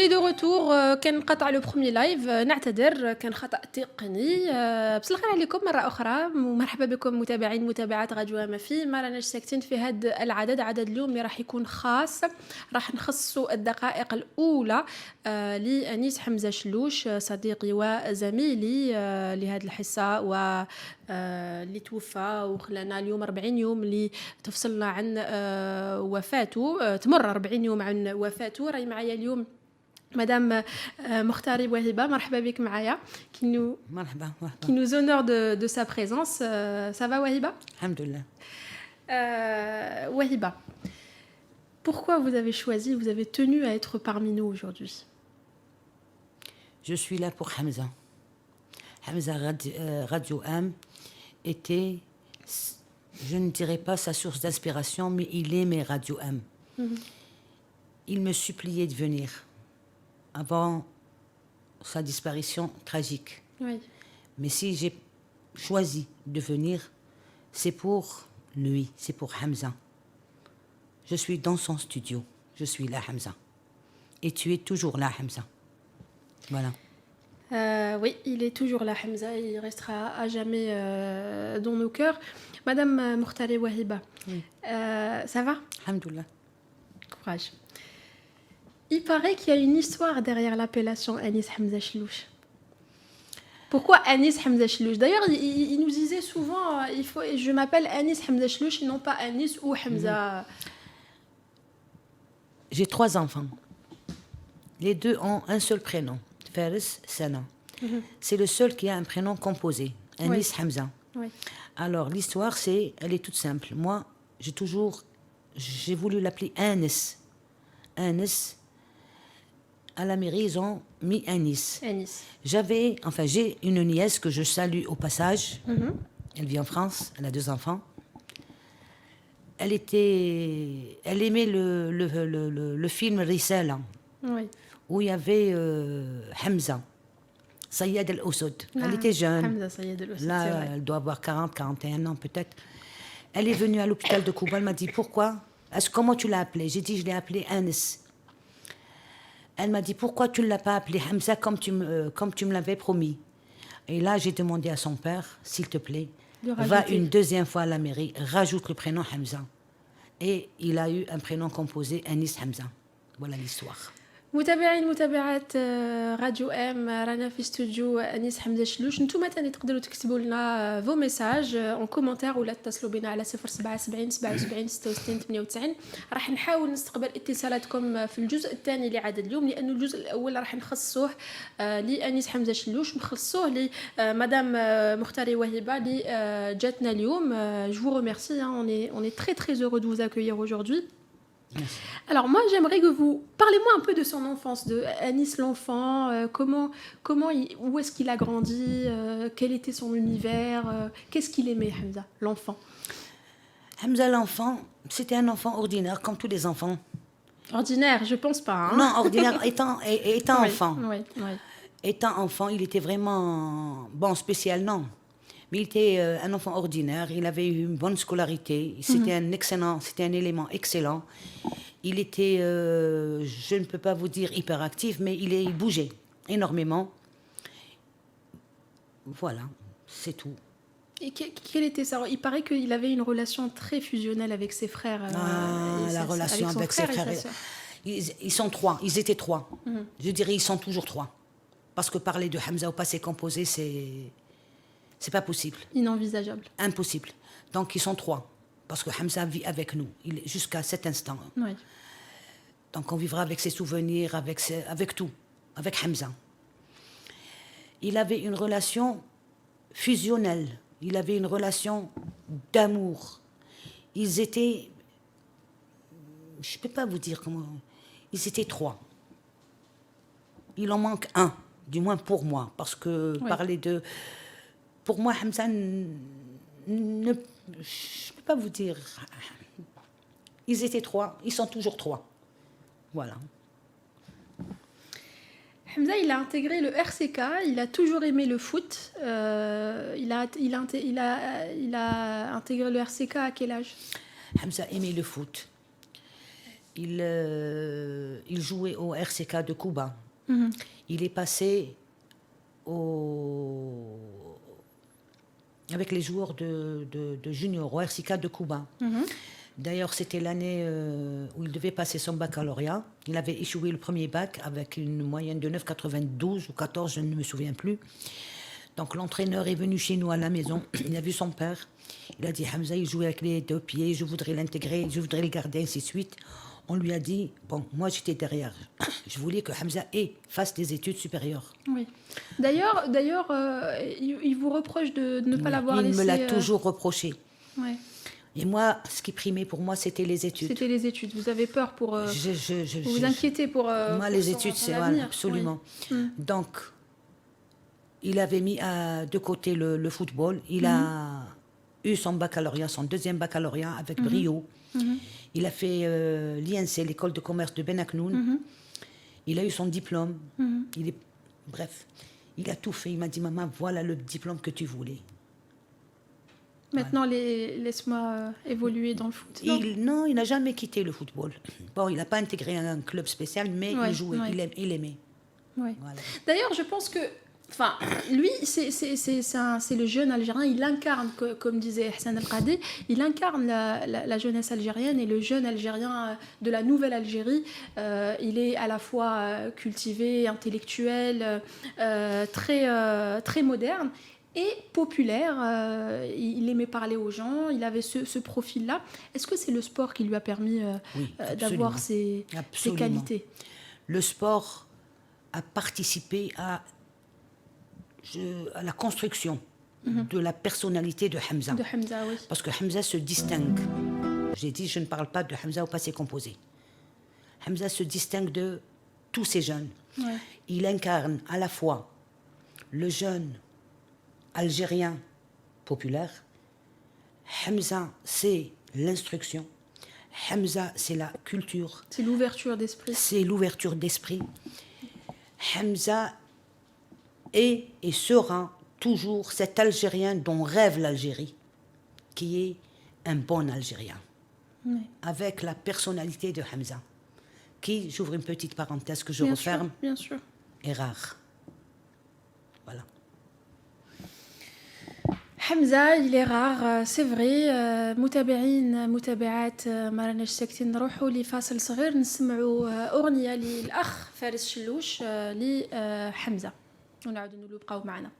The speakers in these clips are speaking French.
est de retour. كان قطع le premier live. نعتذر كان خطأ تقني. بس الخير عليكم مرة أخرى ومرحبا بكم متابعين متابعات غدوة ما في ما راناش ساكتين في هذا العدد. عدد اليوم اللي راح يكون خاص راح نخصصوا الدقائق الأولى لأنيس حمزة شلوش صديقي وزميلي لهذه الحصة و اللي توفى وخلانا اليوم 40 يوم اللي تفصلنا عن وفاته. تمر 40 يوم عن وفاته. راهي معايا اليوم مدام مختاري وهبه. مرحبا بك معايا مرحبا qui nous honore de sa présence. Ça va Wahiba? Alhamdoulilah. Wahiba, pourquoi vous avez tenu à être parmi nous aujourd'hui? Je suis là pour Hamza. Hamza Radio Am était, je ne dirais pas sa source d'inspiration, mais il aimait Radio Am. Il me suppliait de venir avant sa disparition tragique. Oui. Mais si j'ai choisi de venir, c'est pour lui, c'est pour Hamza. Je suis dans son studio, je suis là Hamza. Et tu es toujours là Hamza. Voilà. Oui, il est toujours là, Hamza, il restera à jamais dans nos cœurs. Madame Mokhtaré Wahiba, ça va? Alhamdoulilah. Courage. Il paraît qu'il y a une histoire derrière l'appellation Anis Hamza Chlouch. Pourquoi Anis Hamza Chlouch? D'ailleurs, il nous disait souvent, je m'appelle Anis Hamza Chlouch et non pas Anis ou Hamza. J'ai 3 enfants. Les 2 ont un seul prénom. Faris, Sana. C'est le seul qui a un prénom composé, Anis Hamza. Oui. Alors, l'histoire, elle est toute simple. Moi, j'ai voulu l'appeler Anis. Anis, à la mairie, ils ont mis Anis. J'ai une nièce que je salue au passage. Elle vit en France, elle a 2 enfants. Elle aimait le film Risala. Oui. Où il y avait Hamza, Sayed El-Ossod. Elle était jeune. Hamza, Sayed El-Ossod, là, elle doit avoir 40, 41 ans peut-être. Elle est venue à l'hôpital de Kouba. Elle m'a dit, pourquoi? Comment tu l'as appelé? J'ai dit, je l'ai appelé Anis. Elle m'a dit, pourquoi tu ne l'as pas appelé Hamza comme tu me l'avais promis? Et là, j'ai demandé à son père, s'il te plaît, va une 2e fois à la mairie, rajoute le prénom Hamza. Et il a eu un prénom composé, Anis Hamza. Voilà l'histoire. متابعين متابعات راديو ام رانا في استوديو انيس حمزه شلوش. نتوما تاني تقدروا تكتبوا لنا فو ميساج اون كومونتير ولا تتصلوا بنا على 077 77 66 98. راح نحاول نستقبل اتصالاتكم في الجزء الثاني لعدد اليوم لانه الجزء الاول راح نخصصوه لانيس حمزه شلوش ونخصصوه لمدام مختاري وهبه اللي جاتنا اليوم. Je vous remercie, on est très très heureux de vous accueillir aujourd'hui. Merci. Alors moi j'aimerais que vous parlez-moi un peu de son enfance, de Anis l'enfant, où est-ce qu'il a grandi, quel était son univers, qu'est-ce qu'il aimait Hamza, l'enfant. Hamza l'enfant, c'était un enfant ordinaire comme tous les enfants. Ordinaire, je pense pas. Hein. Non, ordinaire étant oui, enfant. Oui, oui. Étant enfant, il était vraiment bon, spécial non. Mais il était un enfant ordinaire, il avait eu une bonne scolarité, c'était un élément excellent. Il était, je ne peux pas vous dire hyperactif, mais il bougeait énormément. Voilà, c'est tout. Et quel était ça? Il paraît qu'il avait une relation très fusionnelle avec ses frères. La relation avec ses frères. Ils sont 3, ils étaient 3. Je dirais ils sont toujours 3. Parce que parler de Hamza au passé composé, c'est pas possible. Inenvisageable. Impossible. Donc ils sont 3. Parce que Hamza vit avec nous jusqu'à cet instant. Oui. Donc on vivra avec ses souvenirs, avec tout, avec Hamza. Il avait une relation fusionnelle. Il avait une relation d'amour. Ils étaient... Je ne peux pas vous dire comment... Ils étaient 3. Il en manque un, du moins pour moi. Parce que parler de... Pour moi, Hamza, je ne peux pas vous dire. Ils étaient 3, ils sont toujours 3. Voilà. Hamza, il a intégré le RCK, il a toujours aimé le foot. Il a intégré le RCK à quel âge? Hamza aimait le foot. il jouait au RCK de Cuba. Il est passé avec les joueurs de junior au RCK de Cuba. D'ailleurs, c'était l'année où il devait passer son baccalauréat. Il avait échoué le premier bac avec une moyenne de 9,92 ou 14, je ne me souviens plus. Donc l'entraîneur est venu chez nous à la maison, il a vu son père, il a dit Hamza, il jouait avec les deux pieds, je voudrais l'intégrer, je voudrais le garder, ainsi de suite. On lui a dit, bon, moi j'étais derrière, je voulais que Hamza fasse des études supérieures. Oui. D'ailleurs, il vous reproche de ne pas l'avoir laissé... Il me l'a toujours reproché. Ouais. Et moi, ce qui primait pour moi, c'était les études. C'était les études. Vous avez peur pour... vous vous inquiétez pour... moi, pour les études, c'est voilà, absolument. Oui. Donc, il avait mis de côté le football. Il a eu son baccalauréat, son deuxième baccalauréat avec brio. Il a fait l'INC, l'école de commerce de Ben Aknoun. Il a eu son diplôme. Bref, il a tout fait. Il m'a dit, maman, voilà le diplôme que tu voulais. Maintenant, laisse-moi évoluer dans le foot. Non, il n'a jamais quitté le football. Bon, il n'a pas intégré un club spécial, mais il jouait, il aimait. Ouais. Voilà. D'ailleurs, je pense que... Enfin, lui, c'est le jeune Algérien, il incarne, comme disait Hassan El-Qadi, il incarne la jeunesse algérienne et le jeune Algérien de la nouvelle Algérie. Il est à la fois cultivé, intellectuel, très moderne et populaire. Il aimait parler aux gens, il avait ce profil-là. Est-ce que c'est le sport qui lui a permis d'avoir ces qualités? Le sport a participé à la construction de la personnalité de Hamza. De Hamza, oui. Parce que Hamza se distingue. J'ai dit, je ne parle pas de Hamza au passé composé. Hamza se distingue de tous ces jeunes. Ouais. Il incarne à la fois le jeune algérien populaire. Hamza, c'est l'instruction. Hamza, c'est la culture. C'est l'ouverture d'esprit. C'est l'ouverture d'esprit. Hamza est et sera toujours cet Algérien dont rêve l'Algérie, qui est un bon Algérien, avec la personnalité de Hamza, qui, j'ouvre une petite parenthèse que je referme, bien sûr. est rare. Voilà. Hamza, il est rare, c'est vrai. متابعين متابعات ما راناش ساكتين، نروحوا لفاصل صغير نسمعوا أغنية للأخ فارس شلوش لحمزة ونعاودوا نبقاو معنا.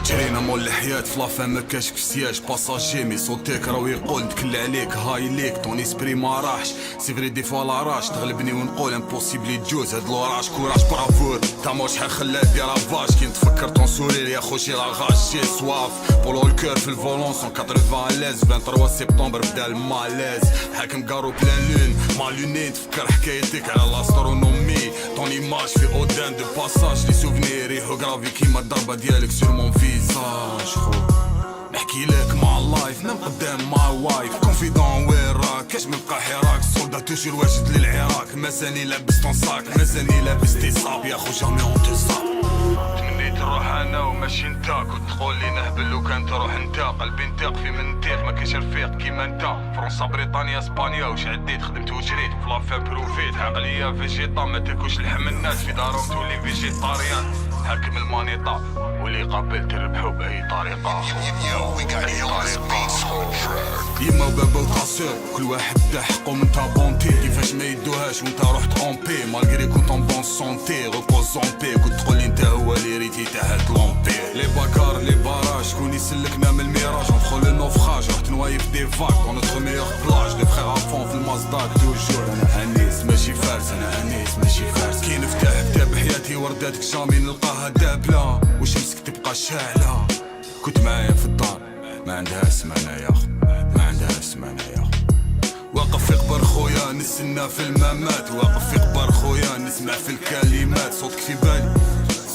جرينا مول الحياة في لافان ما كاش في سياج باساجي مي صوتك راهو يقول نتكل عليك هاي ليك طون اسبري ما راحش سي فري دي فوا لاراش تغلبني ونقول امبوسيبل يتجوز هاد لوراش كوراج برافور تا مو شحال خلات دير رافاج كي نتفكر طون سورير يا خوشي لاغاش شي سواف بولو الكور في الفولون 180 لاز 23 سبتمبر بدا المالاز حاكم كارو بلان لون ما لونين تفكر حكايتك على لاسترونومي طون ايماج في اودان دو باساج لي سوفنير يحو غرافي كيما الضربه ديالك سور مون فيزاج خو نحكي لك مع اللايف من قدام مع وايف كونفيدون وين راك كاش منبقى حراك السولدا توجور واجد للعراق مازالني لابس طون صاك مازالني لابس تصاب يا خو جامي اون تصاب تمنيت نروح انا وماشي انت كنت تقول لي نهبل وكان تروح انت قلبي نطيق في من نطيق ما كاينش رفيق كيما انت فرنسا بريطانيا اسبانيا واش عديت خدمت وجريت في لافان بروفيت عقليه فيجيتا ما تاكلش لحم الناس في دارهم تولي فيجيتاريان حاكم المانيطا واللي قابل تربحو باي طريقه يما وبابا وطاسور كل واحد دا حقو من تا بونتي كيفاش ما يدوهاش وانت روح ترومبي مالغري كنت اون بون سونتي ريبوز اون بي كنت تقولي انت هو اللي ريتي تاع هاد لومبير لي باكار لي باراج شكون يسلكنا من الميراج ندخل للنوفخاج رحت نوايف دي فاك دون نوتخ ميور بلاج لي فخير افون في المازدا توجور انا انيس ماشي فارس انا انيس ماشي فارس كي نفتح كتاب حياتي ورداتك جامي نلقاها دابله وشمسك تبقى شاعله كنت معايا في الدار ما عندها سمانه يا اخو ما عندها سمانه يا اخو واقف في قبر خويا نستنى في الممات واقف في قبر خويا نسمع في الكلمات صوتك في بالي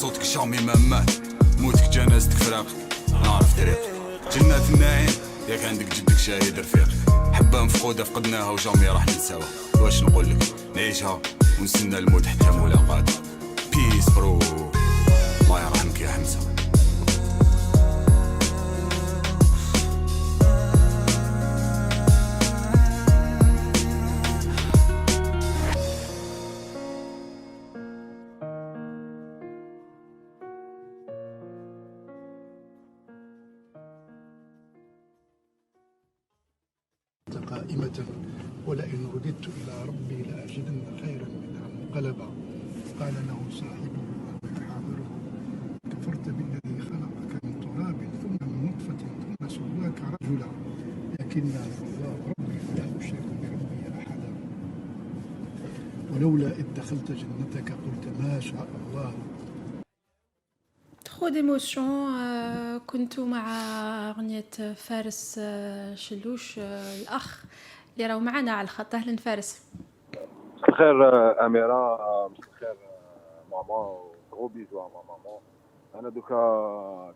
صوتك جامي ما مات موتك جنازتك فراقك نعرف طريقك جنات النعيم ياك عندك جدك شاهد رفيق حبه مفقوده فقدناها وجامي راح ننساوها واش نقولك نعيشها ونستنى الموت حتى ملاقاتها بيس برو الله يرحمك يا حمزه قائمة ولئن رددت إلى ربي لأجدن خيرا منها منقلبا قال له صاحبه وهو يحاوره كفرت بالذي خلقك من تراب ثم من نطفة ثم سواك رجلا لكن الله ربي لا أشرك بربي أحدا ولولا إذ دخلت جنتك قلت ما شاء الله. ترو ديموسيون. كنت مع أغنية فارس شلوش الأخ اللي راهو معنا على الخط. أهلا فارس. مساء الخير أميرة، مساء الخير ماما، gros bisous à ma maman. أنا دوكا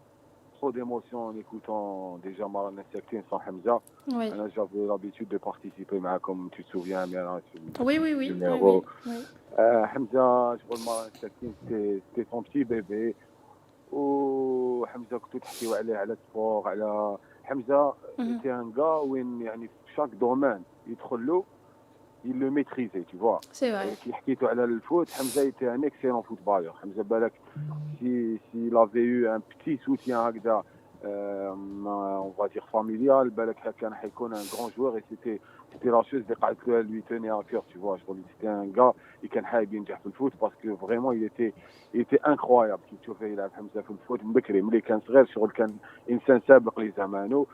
trop d'émotion en écoutant déjà Marana Sektin sans Hamza. Oui. J'avais l'habitude de participer معكم, tu te souviens Amira, Oui, oui, oui. numéro. Oui. Hamza, je vois Marana Sektin, c'était son petit bébé. وحمزة كنتو تحكيو عليه على السبور على حمزة. c'était un gars وين يعني في chaque domaine يدخل له il le maîtrisait, tu vois. C'est vrai. كي حكيتو على الفوت, Hamza était un excellent footballeur. Hamza بالك s'il avait eu un petit soutien هكذا on va dire familial, بالك كان حيكون un grand joueur et c'était la chose اللي قعدت له lui tenait à cœur, tu vois. Je c'était un gars اللي كان حابب ينجح في الفوت parce que vraiment il était incroyable. كي تشوفه يلعب حمزة في الفوت من بكري ملي كان صغير شغل كان انسان سابق لزمانه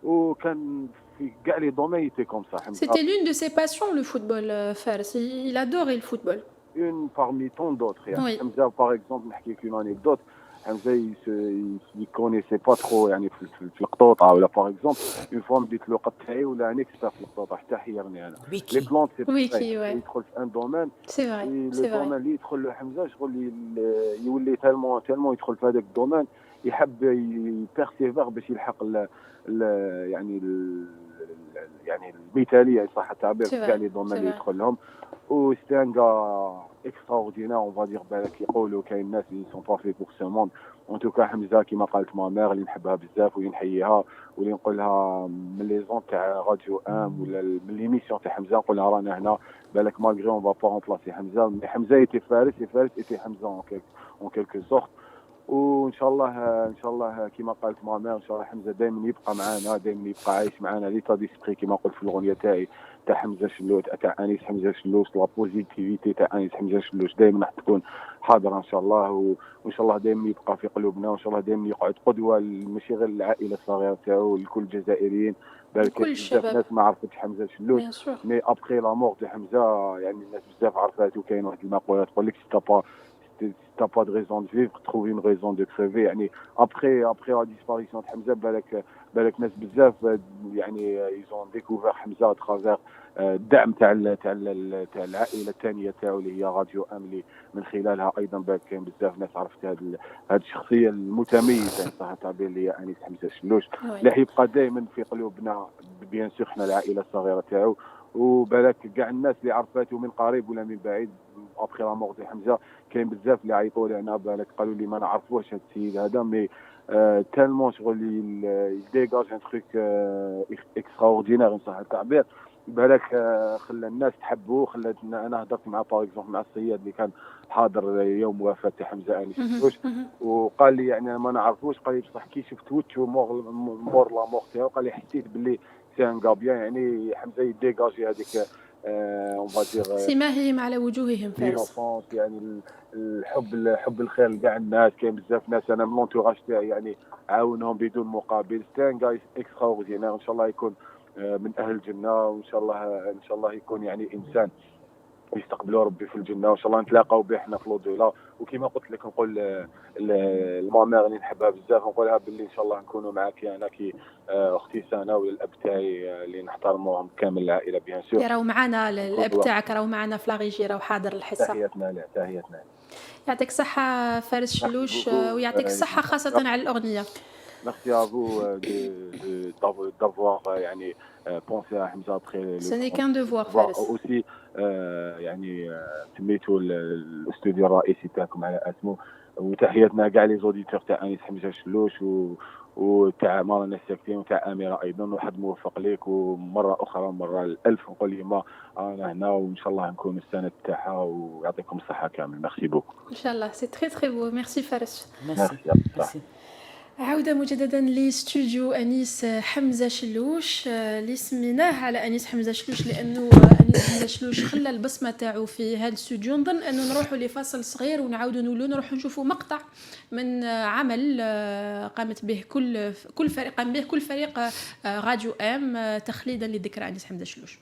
وكان في كاع لي دومين était comme ça. C'était l'une de ses passions, le football, Fares. Il adorait le football. Une parmi tant d'autres. Oui. Hamza, par exemple, نحكي لك une anecdote. Hamza, il connaissait pas trop يعني في القطوطة ولا par exemple une fois بديت له قط تاعي ولا أنا expert في القطوطة حتى حيرني أنا. Les plantes c'est ouais. يدخل في un domaine. C'est vrai. le domaine اللي يدخل له حمزة شغل يولي tellement يدخل في هذاك الدومين يحب يبيرسيفير باش يلحق يعني المثالية صح التعبير في كاع لي دومين اللي يدخل لهم. و سي ان غا اكستراوردينير اون فا دير. بالك يقولوا كاين ناس اللي سون با في بور سو موند. ان توكا حمزه كيما قالت ما مير اللي نحبها بزاف واللي نحييها واللي نقولها من لي زون تاع راديو ام ولا من ليميسيون تاع حمزه نقولها رانا هنا. بالك ماغري اون فا با رومبلاسي حمزه, مي حمزه ايتي فارس ايتي حمزه اون كيلكو سورت. وان شاء الله كيما قالت مامير ان شاء الله حمزه دائما يبقى معنا, دائما يبقى عايش معنا ليتا ديسبري كيما قلت في الاغنيه تاعي تاع حمزه شلوش تاع انيس حمزه شلوش. لا بوزيتيفيتي تاع انيس حمزه شلوش دائما راح تكون حاضره ان شاء الله. وان شاء الله دائما يبقى في قلوبنا, وان شاء الله دائما يقعد قدوه ماشي غير العائله الصغيره تاعو لكل الجزائريين. بالك بزاف ناس ما عرفتش حمزه شلوش مي ابخي لا مور دو حمزه يعني الناس بزاف عرفاتو. كاين واحد المقوله تقول لك t'as pas de raison de vivre, trouve une raison de crever. يعني après la disparition de Hamza بالك ناس بزاف يعني ils ont découvert Hamza à travers الدعم تاع العائله الثانيه تاعو اللي هي راديو ام اللي من خلالها ايضا بالك كاين بزاف ناس عرفت هذه الشخصيه المتميزه صح التعبير اللي هي انيس حمزه شلوش اللي حيبقى دائما في قلوبنا بيان سور حنا العائله الصغيره تاعو. وبالك كاع الناس اللي عرفاته من قريب ولا من بعيد ابخي لا مور دو حمزه كاين بزاف اللي عيطوا لي انا بالك قالوا لي ما نعرفوش هذا السيد هذا مي تالمون شغل يديغاج ان تروك اكستراوردينير ان صح التعبير. بالك خلى الناس تحبوه. خلى انا هضرت مع باغ اكزومبل مع الصياد اللي كان حاضر يوم وفاه حمزه انيس وقال لي يعني ما نعرفوش. قال لي بصح كي شفت وجهه مور لا مور تاعو قال لي حسيت باللي سي ان غابيان يعني حمزه يديغاجي هذيك اون فادير سماهم على وجوههم فارس. يعني الحب الخير لكاع الناس. كاين بزاف ناس انا من لونتوراج تاعي يعني عاونهم بدون مقابل. ستان جايز اكستراوردينير. ان شاء الله يكون من اهل الجنه وان شاء الله يكون يعني انسان يستقبلوا ربي في الجنه وان شاء الله نتلاقاو به حنا في لودولا. وكما قلت لك نقول المامير اللي نحبها بزاف نقولها باللي ان شاء الله نكونوا معاك انا كي اختي سنه ولا الاب تاعي اللي نحترموهم كامل العائله بيان سور. راهو معنا الاب تاعك راهو معنا في لاغيجي راهو حاضر الحصه. تحياتنا. يعطيك الصحه فارس شلوش ويعطيك الصحه خاصه على الاغنيه. Merci à vous d'avoir يعني pensé à Hamza après. Ce n'est qu'un devoir فارس. aussi يعني سميتوا الاستوديو الرئيسي تاعكم على اسمه. وتحياتنا كاع لي زوديتور تاع انيس حمزه شلوش وتاع مارانا الساكتين وتاع اميره ايضا. وحد موفق ليك ومره اخرى مره الالف نقول لهم انا هنا وان شاء الله نكون السند تاعها ويعطيكم الصحه كامل. ميرسي بوكو. ان شاء الله سي تري تري بو. ميرسي فارس. Merci. عودة مجددا لاستوديو أنيس حمزة شلوش اللي سميناه على أنيس حمزة شلوش لأنه أنيس حمزة شلوش خلى البصمة تاعو في هذا الاستوديو. نظن أنه نروحوا لفاصل صغير ونعاودوا نروحوا نشوفوا مقطع من عمل قامت به كل فريق راديو ام تخليدا لذكرى أنيس حمزة شلوش.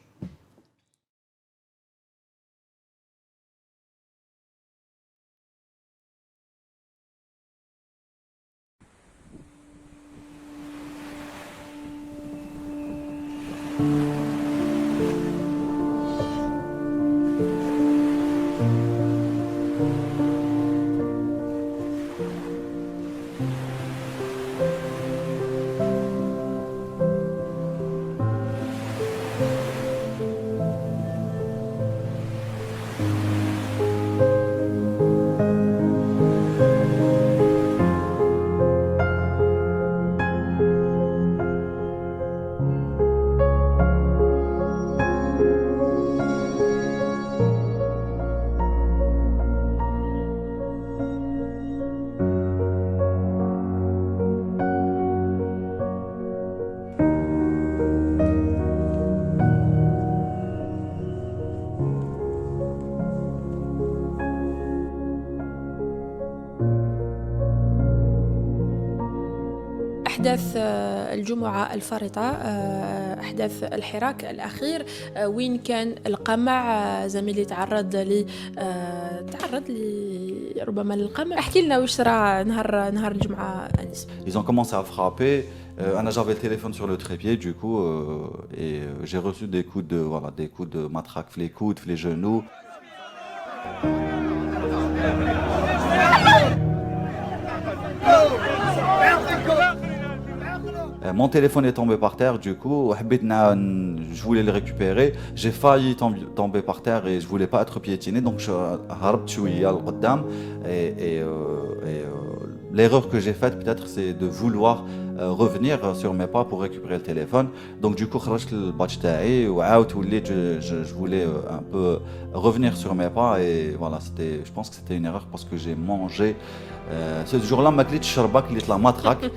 أحداث الجمعة الفارطة، أحداث الحراك الأخير وين كان القمع زميلي تعرض ربما للقمع. احكي لنا واش صرا نهار الجمعة أنيس. Ils ont commencé à frapper. J'avais le téléphone sur le trépied du coup et j'ai reçu des coups de matraque, les coudes, les genoux. Mon téléphone est tombé par terre du coup, je voulais le récupérer, j'ai failli tomber par terre et je voulais pas être piétiné donc je هربت شوية لقدام et l'erreur que j'ai faite peut-être c'est de vouloir revenir sur mes pas pour récupérer le téléphone. Donc du coup خرجت الباتش تاعي وعاودت وليت je voulais un peu revenir sur mes pas et voilà, je pense que c'était une erreur parce que j'ai mangé ce jour-là ما كليتش الشربة كليت la matraque.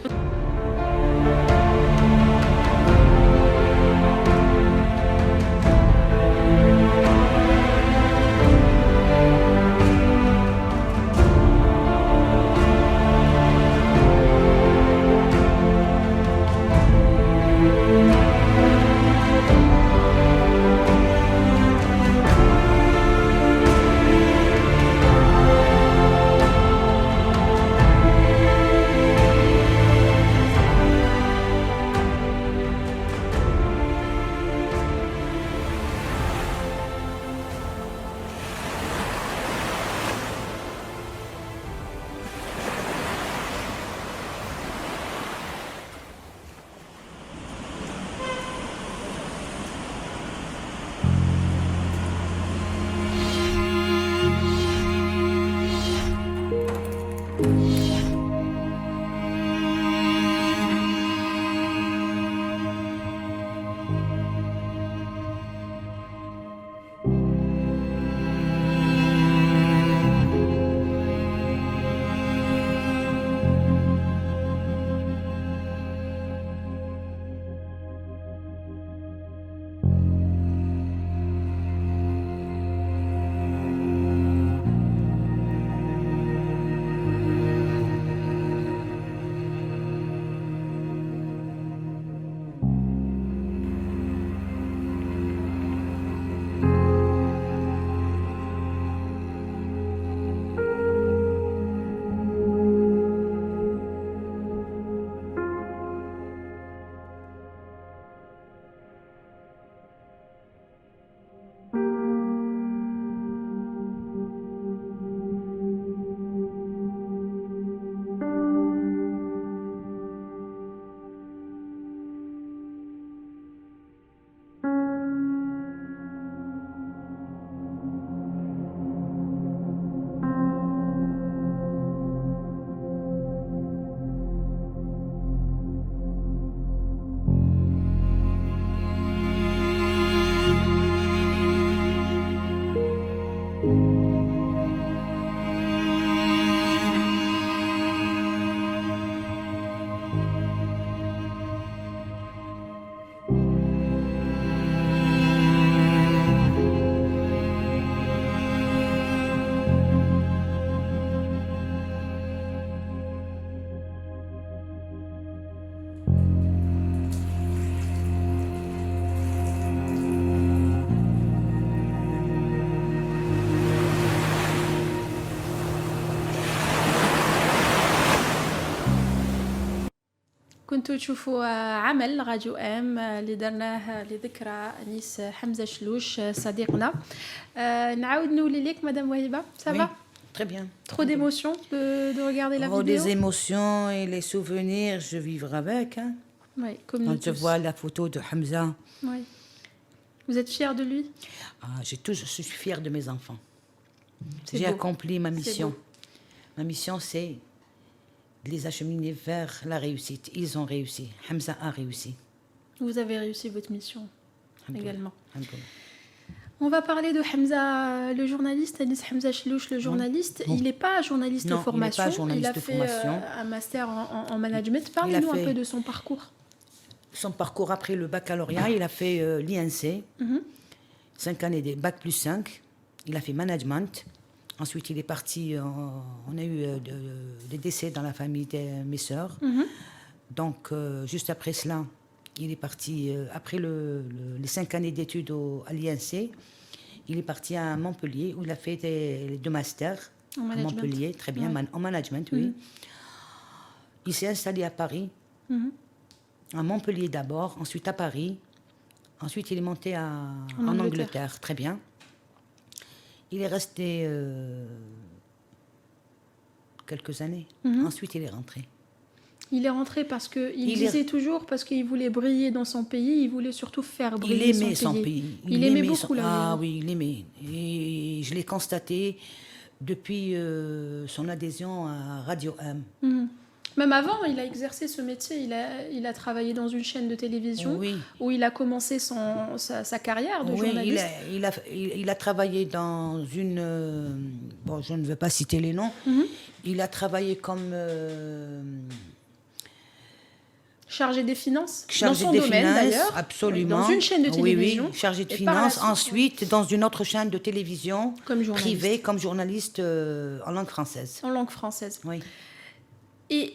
كنتوا تشوفوا عمل راديو ام اللي درناه لذكرى انيس حمزه شلوش صديقنا. نعاود نولي لك مدام وهبه ça va Très bien. trop d'émotions de regarder la vidéo. Des émotions et les souvenirs, je vivrai avec. Hein. Oui, comme nous Quand je tous. vois la photo de Hamza, Oui. Vous êtes fiers de lui? je suis fière de mes enfants. C'est J'ai beau. accompli ma C'est mission. beau. Ma mission, c'est de les acheminer vers la réussite. Ils ont réussi. Hamza a réussi. Vous avez réussi votre mission également. Alhamdoulilah. On va parler de Hamza, le journaliste, Anis Hamza Chlouch, le journaliste. Bon. Il n'est pas journaliste Non, de formation. il n'est pas journaliste il a de fait formation. Un master en management. Parlez-nous un peu de son parcours. Son parcours après le baccalauréat, il a fait l'INC, 5 années de bac plus 5. Il a fait management. Ensuite, il est parti. On a eu des décès dans la famille de mes sœurs. Donc, juste après cela, il est parti, après les 5 années d'études à l'INC, il est parti à Montpellier où il a fait les 2 masters. En à management. Montpellier, très bien, Ouais. en management, oui. Il s'est installé à Paris, à Montpellier d'abord, ensuite à Paris. Ensuite, il est monté en Angleterre, très bien. Il est resté quelques années. Ensuite, il est rentré. Il est rentré parce qu'il disait toujours, parce qu'il voulait briller dans son pays, il voulait surtout faire Il briller aimait son pays. Il aimait beaucoup la vie. Ah oui, il aimait. Et je l'ai constaté depuis son adhésion à Radio M. Même avant, il a exercé ce métier. Il a travaillé dans une chaîne de télévision où il a commencé sa carrière de journaliste. Il a travaillé dans une... bon, je ne vais pas citer les noms. Il a travaillé comme... chargé des finances, chargé dans son des domaine finances, d'ailleurs, absolument. dans une chaîne de télévision. Oui, chargé de et par la finances. suite, Ensuite, dans une autre chaîne de télévision comme journaliste. privée, comme journaliste en langue française. En langue française. Oui. Et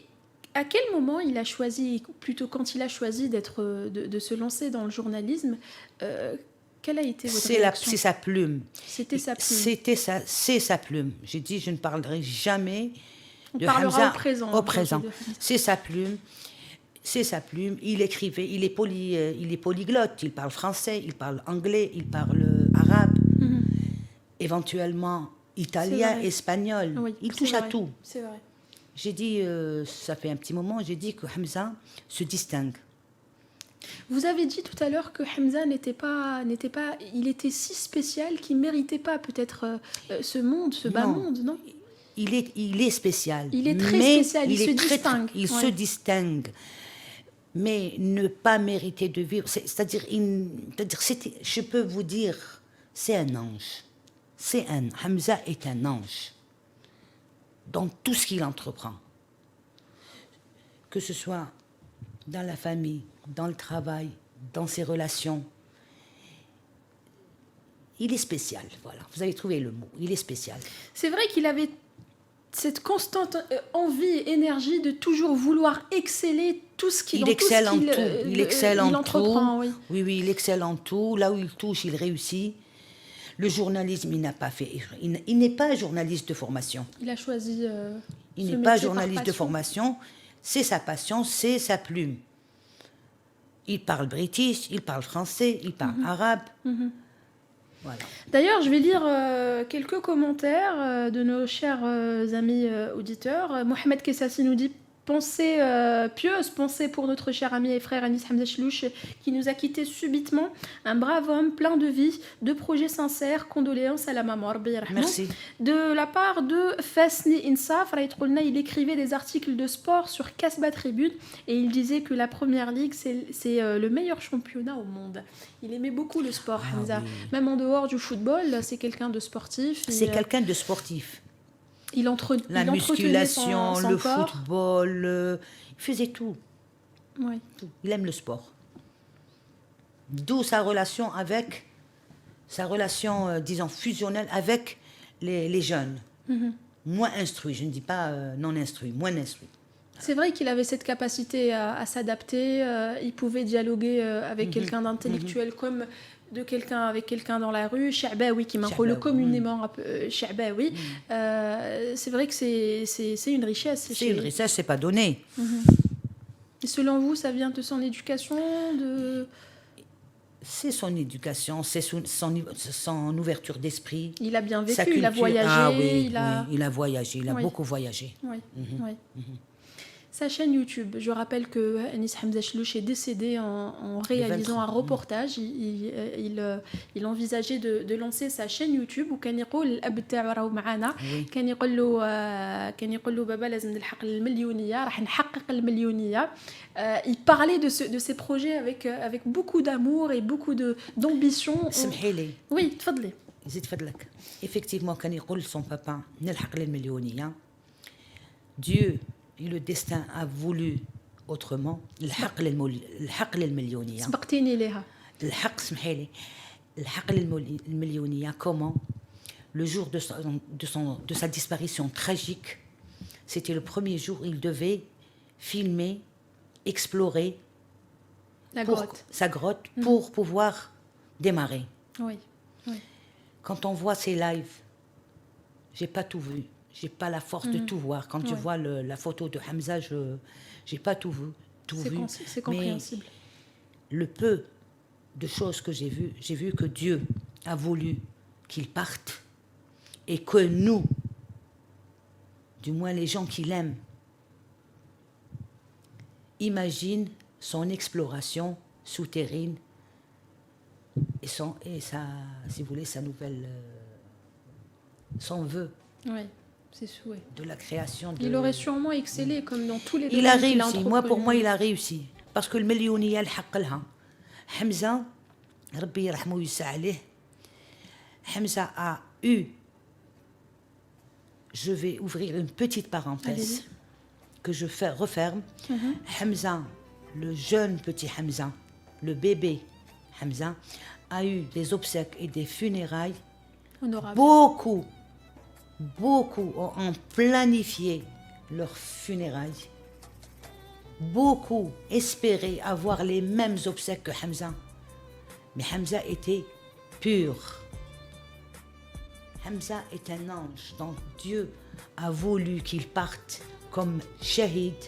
à quel moment il a choisi, plutôt quand il a choisi de se lancer dans le journalisme, quelle a été votre réaction? C'est sa plume. C'était sa plume. C'est sa plume. J'ai dit, je ne parlerai jamais de parlera Hamza au présent. C'est sa plume. C'est sa plume. Il écrivait. Il est polyglotte. Il parle français, il parle anglais, il parle arabe, éventuellement italien, espagnol. Oui, il touche à vrai. tout. C'est vrai. J'ai dit, ça fait un petit moment, j'ai dit que Hamza se distingue. Vous avez dit tout à l'heure que Hamza n'était pas, il était si spécial qu'il méritait pas peut-être ce monde, ce bas monde, non? Il est spécial. Il est très spécial. Il se distingue. Il se distingue. Mais ne pas mériter de vivre, c'est-à-dire, je peux vous dire, c'est un ange. Hamza est un ange. Dans tout ce qu'il entreprend. Que ce soit dans la famille, dans le travail, dans ses relations. Il est spécial, voilà. Vous avez trouvé le mot. Il est spécial. C'est vrai qu'il avait cette constante envie et énergie de toujours vouloir exceller tout ce qu'il excelle en tout. Il excelle en tout. Oui, il excelle en tout. Là où il touche, il réussit. Le journalisme, il n'a pas fait. Il n'est pas journaliste de formation. Il a choisi. Il n'est pas journaliste de formation. C'est sa passion, c'est sa plume. Il parle british, il parle français, il parle arabe. Voilà. D'ailleurs, je vais lire quelques commentaires de nos chers amis auditeurs. Mohamed Kessassi nous dit pieuse pensée pour notre cher ami et frère Anis Hamza Chlouch qui nous a quittés subitement. Un brave homme, plein de vie, de projets sincères. Condoléances à la maman. Merci. De la part de Fasni Insaf, il écrivait des articles de sport sur Casbah Tribune et il disait que la Première Ligue, c'est le meilleur championnat au monde. Il aimait beaucoup le sport, Hamza. Oui. Même en dehors du football, c'est quelqu'un de sportif. C'est quelqu'un de sportif. La musculation, le football, il faisait tout. Oui. Il aime le sport. D'où sa relation, disons, fusionnelle avec les jeunes. Moins instruits, je ne dis pas non instruits, moins instruits. C'est vrai qu'il avait cette capacité à s'adapter, il pouvait dialoguer avec quelqu'un d'intellectuel comme avec quelqu'un dans la rue, Sha'bawi qui m'appelle communément Sha'bawi. C'est vrai que c'est une richesse. C'est une richesse, c'est pas donné. Et selon vous, ça vient de son éducation, de... C'est son éducation, c'est son ouverture d'esprit. Il a bien vécu, sa culture. il a voyagé. Ah oui, il a voyagé, il a Oui. beaucoup voyagé. Oui, oui. Sa chaîne YouTube, je rappelle que Anis Hamza Chlouch est décédé en réalisant un reportage. Il envisageait de lancer sa chaîne YouTube وكان يقول الأب تاعو راهو معانا كان يقول له بابا لازم نلحق المليونية راح نحقق المليونية. Il parlait de ses projets avec beaucoup d'amour et beaucoup d'ambition. سمحي لي. Oui, تفضلي. يزيد فضلك. Effectivement كان يقول son papa نلحق للمليونية. Dieu et le destin a voulu autrement. الحق للمليونية. سبقتيني ليها. الحق سمحي لي. الحق للمليونية. Comment? Le jour de sa disparition tragique, c'était le premier jour où il devait filmer, explorer sa grotte pour pouvoir démarrer. Oui. Oui. Quand on voit ses lives, j'ai pas tout vu. J'ai pas la force de tout voir. Quand je vois la photo de Hamza, j'ai pas tout vu. C'est compréhensible. Mais le peu de choses que j'ai vu que Dieu a voulu qu'il parte et que nous, du moins les gens qui l'aiment, imaginent son exploration souterraine et sa, si vous voulez, sa nouvelle, son vœu. Oui. C'est souhait. De la création de... Il aurait sûrement excellé comme dans tous les domaines. Il a réussi. Pour moi, il a réussi. Parce que le millionnaire, الحق لها. Hamza, ربي يرحمه ويسع عليه. Hamza a eu, je vais ouvrir une petite parenthèse que je referme. Hamza, le jeune petit Hamza, le bébé Hamza, a eu des obsèques et des funérailles. Honorable. Beaucoup ont planifié leurs funérailles. Beaucoup espéraient avoir les mêmes obsèques que Hamza. Mais Hamza était pur. Hamza est un ange. Donc Dieu a voulu qu'il parte comme shahid,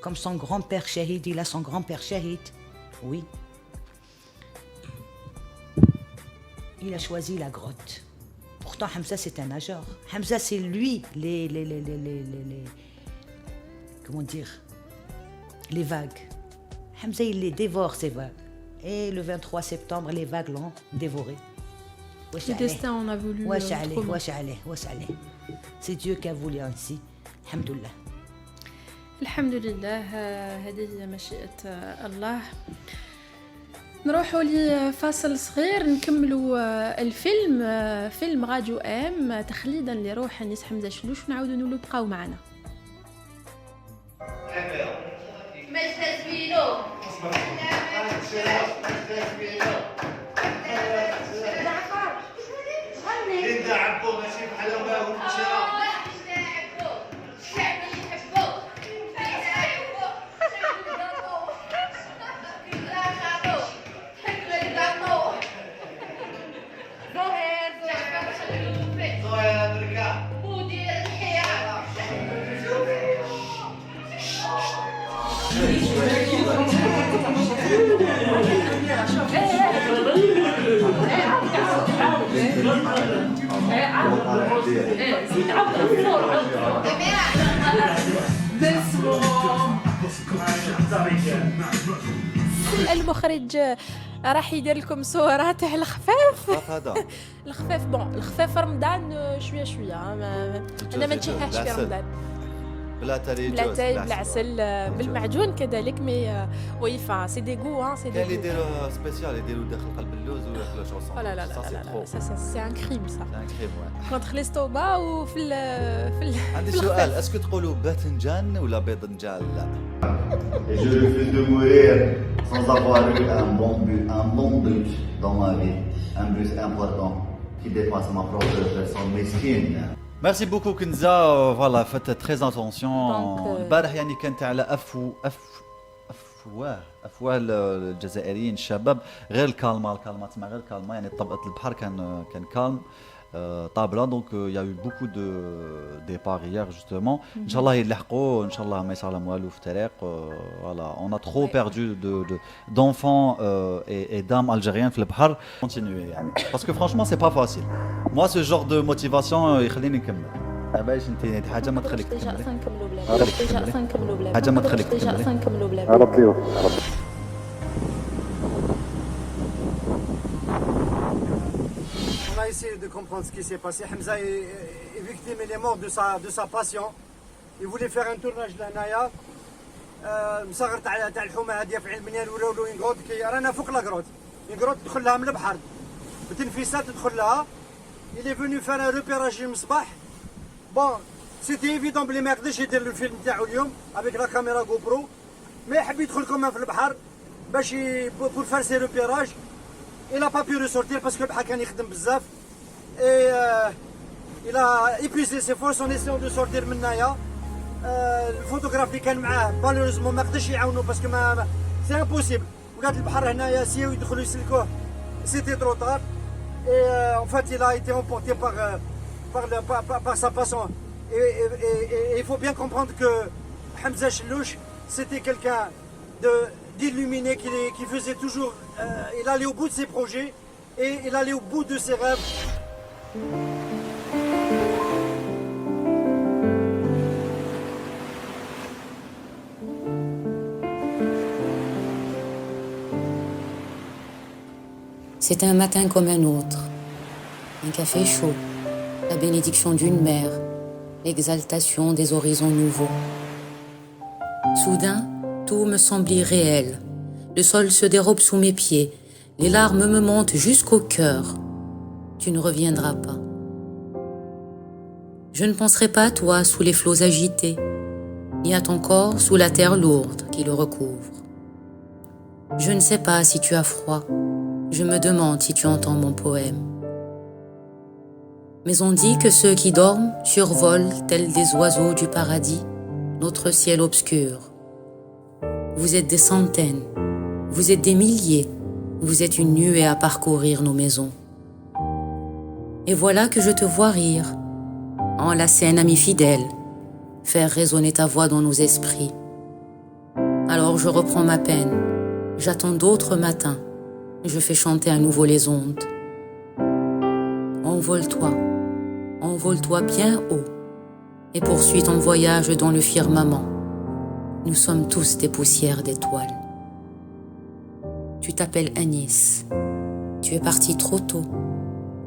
comme son grand-père shahid. Il a son grand-père shahid. Oui. Il a choisi la grotte. Pourtant, Hamza, c'est un nageur. Hamza, c'est lui, comment dire, les vagues. Hamza, il les dévore, ces vagues. Et le 23 septembre, les vagues l'ont dévoré. Le destin en a voulu autrement. C'est Dieu qui a voulu ainsi. Alhamdulillah. Alhamdulillah, هذه هي مشيئة الله. نروحوا لفاصل صغير نكملوا الفيلم فيلم راديو ام تخليدا لروح أنيس حمزة شلوش ونعاودوا نقولوا بقاو معنا. المخرج راح يدير لكم صورة تاع الخفاف. هذا الخفاف بون الخفاف رمضان شويه انا ما نشهاش في رمضان بلا تاي بلا عسل بالمعجون كذلك مي وي فا سي دي غو سي دي كاين اللي يديروا سبيسيال يديروا داخل قلب اللوز وياكلوا شوصون. لا لا لا سي ان كريم سا ان كريم كونتر لي ستوبا وفي عندي سؤال اسكو تقولوا باذنجان ولا بيضنجان؟ لا Et je refuse de mourir sans avoir eu un bon but dans ma vie, un but important qui dépasse ma propre personne mesquine. ميرسي بوكو كنزا. فوالا فات تري اتونسيون. البارح يعني كانت على افواه الجزائريين الشباب غير الكالما تسمع غير الكالما يعني طبقه البحر كان كالم. طابلة. Donc il y a eu beaucoup de départs hier justement. Inch'Allah يلحقوا, Inch'Allah ما يصالم والو في الطريق. Voilà, on a trop perdu d'enfants et dames algériennes في البحر. Continuer يعني. Parce que franchement c'est pas facile. Moi ce genre de motivation يخليني نكمل. باش انت حاجه ما تخليك تكمل. حاجه ما تخليك تكمل. ربي يوفقك ربي. On a essayé de comprendre ce qui s'est passé. Hamza est victime, il est mort de sa passion. Il voulait faire un tournage لهنايا. مصغر تاع الحومه هذه في عين بنيان ولاو له ينقروت كي رانا فوق لاكروت. ينقروت تدخل لها من البحر. بتنفيسات تدخل لها. Il est venu faire un repérage المصباح. Bon, c'était évident بلي ما يقدرش يدير الفيلم تاعو اليوم avec la caméra GoPro. ما يحب يدخل كمان في البحر باش pour faire ses repérages. Il n'a pas pu ressortir parce que البحر كان يخدم بزاف. Et il a épuisé ses forces en essayant de sortir من هنايا. الفوتوغراف اللي كان معاه مالوريزمون ما قدرش يعاونو باسكو ما سي امبوسيبل. وقعد البحر هنايا سيو يدخلوا يسلكوه. C'était trop tard. Et en fait il a été emporté par sa passion. Et il faut bien comprendre que Hamza Chellouch c'était quelqu'un d'illuminé qui faisait toujours il allait au bout de ses projets et il allait au bout de ses rêves. C'est un matin comme un autre. Un café chaud, la bénédiction d'une mère, l'exaltation des horizons nouveaux. Soudain, tout me semble irréel. Le sol se dérobe sous mes pieds. Les larmes me montent jusqu'au cœur. Tu ne reviendras pas. Je ne penserai pas à toi sous les flots agités, ni à ton corps sous la terre lourde qui le recouvre. Je ne sais pas si tu as froid. Je me demande si tu entends mon poème. Mais on dit que ceux qui dorment survolent tels des oiseaux du paradis notre ciel obscur. Vous êtes des centaines, vous êtes des milliers, vous êtes une nuée à parcourir nos maisons. Et voilà que je te vois rire, enlacer un ami fidèle, faire résonner ta voix dans nos esprits. Alors je reprends ma peine, j'attends d'autres matins, je fais chanter à nouveau les ondes. Envole-toi, envole-toi bien haut et poursuis ton voyage dans le firmament. Nous sommes tous des poussières d'étoiles. Tu t'appelles Anis, tu es parti trop tôt,